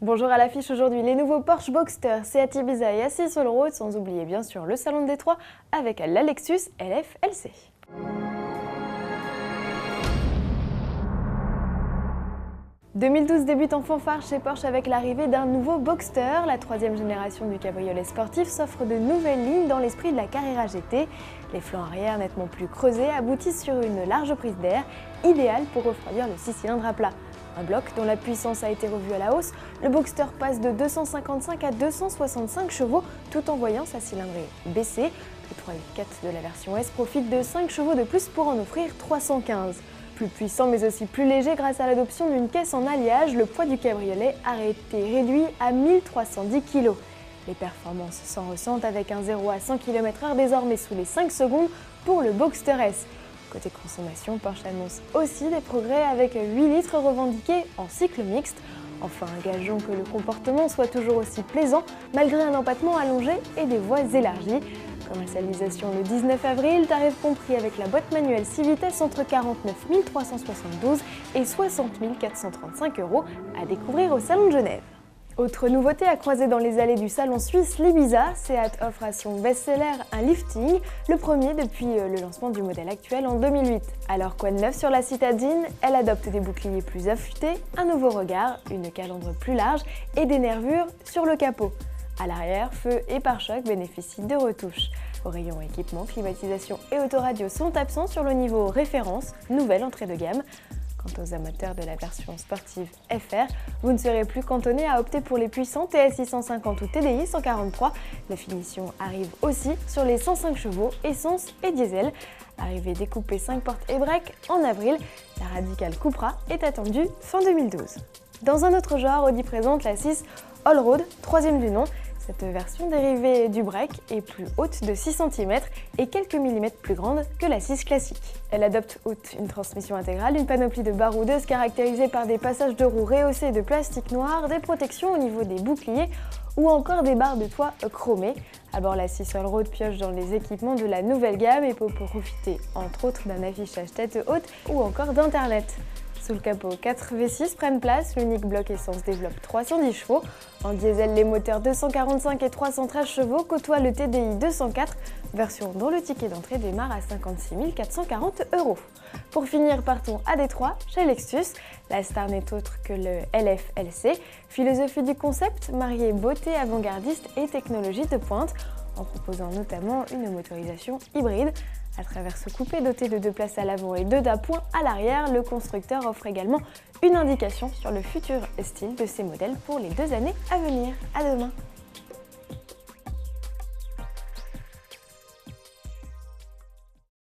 Bonjour à l'affiche aujourd'hui, les nouveaux Porsche Boxster, Seat Ibiza et Assis Allroad, sans oublier bien sûr le salon de Détroit avec la Lexus LF LC. 2012 débute en fanfare chez Porsche avec l'arrivée d'un nouveau Boxster. La troisième génération du cabriolet sportif s'offre de nouvelles lignes dans l'esprit de la Carrera GT. Les flancs arrière nettement plus creusés aboutissent sur une large prise d'air, idéale pour refroidir le 6 cylindres à plat. Un bloc dont la puissance a été revue à la hausse, le Boxster passe de 255 à 265 chevaux tout en voyant sa cylindrée baisser. Le 3.4 de la version S profite de 5 chevaux de plus pour en offrir 315. Plus puissant mais aussi plus léger grâce à l'adoption d'une caisse en alliage, le poids du cabriolet a été réduit à 1310 kg. Les performances s'en ressentent avec un 0 à 100 km/h désormais sous les 5 secondes pour le Boxster S. Côté consommation, Porsche annonce aussi des progrès avec 8 litres revendiqués en cycle mixte. Enfin, gageons que le comportement soit toujours aussi plaisant malgré un empattement allongé et des voies élargies. Commercialisation le 19 avril, tarif compris avec la boîte manuelle 6 vitesses entre 49 372 et 60 435 € à découvrir au Salon de Genève. Autre nouveauté à croiser dans les allées du salon suisse, l'Ibiza. Seat offre à son best-seller un lifting, le premier depuis le lancement du modèle actuel en 2008. Alors quoi de neuf sur la citadine? Elle adopte des boucliers plus affûtés, un nouveau regard, une calandre plus large et des nervures sur le capot. À l'arrière, feu et pare-choc bénéficient de retouches. Au rayon équipement, climatisation et autoradio sont absents sur le niveau référence, nouvelle entrée de gamme. Quant aux amateurs de la version sportive FR, vous ne serez plus cantonné à opter pour les puissants TSI 150 ou TDI 143. La finition arrive aussi sur les 105 chevaux, essence et diesel. Arrivée découpée 5 portes et break en avril, la Radical Cupra est attendue fin 2012. Dans un autre genre, Audi présente la 6 Allroad, troisième du nom. Cette version dérivée du break est plus haute de 6 cm et quelques millimètres plus grande que la 6 classique. Elle adopte outre une transmission intégrale, une panoplie de baroudeuses caractérisée par des passages de roues rehaussés de plastique noir, des protections au niveau des boucliers ou encore des barres de toit chromées. À bord, la 6 Allroad pioche dans les équipements de la nouvelle gamme et peut profiter entre autres d'un affichage tête haute ou encore d'internet. Sous le capot, 4 V6 prennent place, l'unique bloc essence développe 310 chevaux. En diesel, les moteurs 245 et 313 chevaux côtoient le TDI 204, version dont le ticket d'entrée démarre à 56 440 €. Pour finir, partons à Détroit, chez Lexus. La star n'est autre que le LF LC. Philosophie du concept, marier beauté avant-gardiste et technologie de pointe, en proposant notamment une motorisation hybride. À travers ce coupé doté de 2 places à l'avant et 2 d'appoint à l'arrière, le constructeur offre également une indication sur le futur style de ces modèles pour les 2 années à venir. À demain!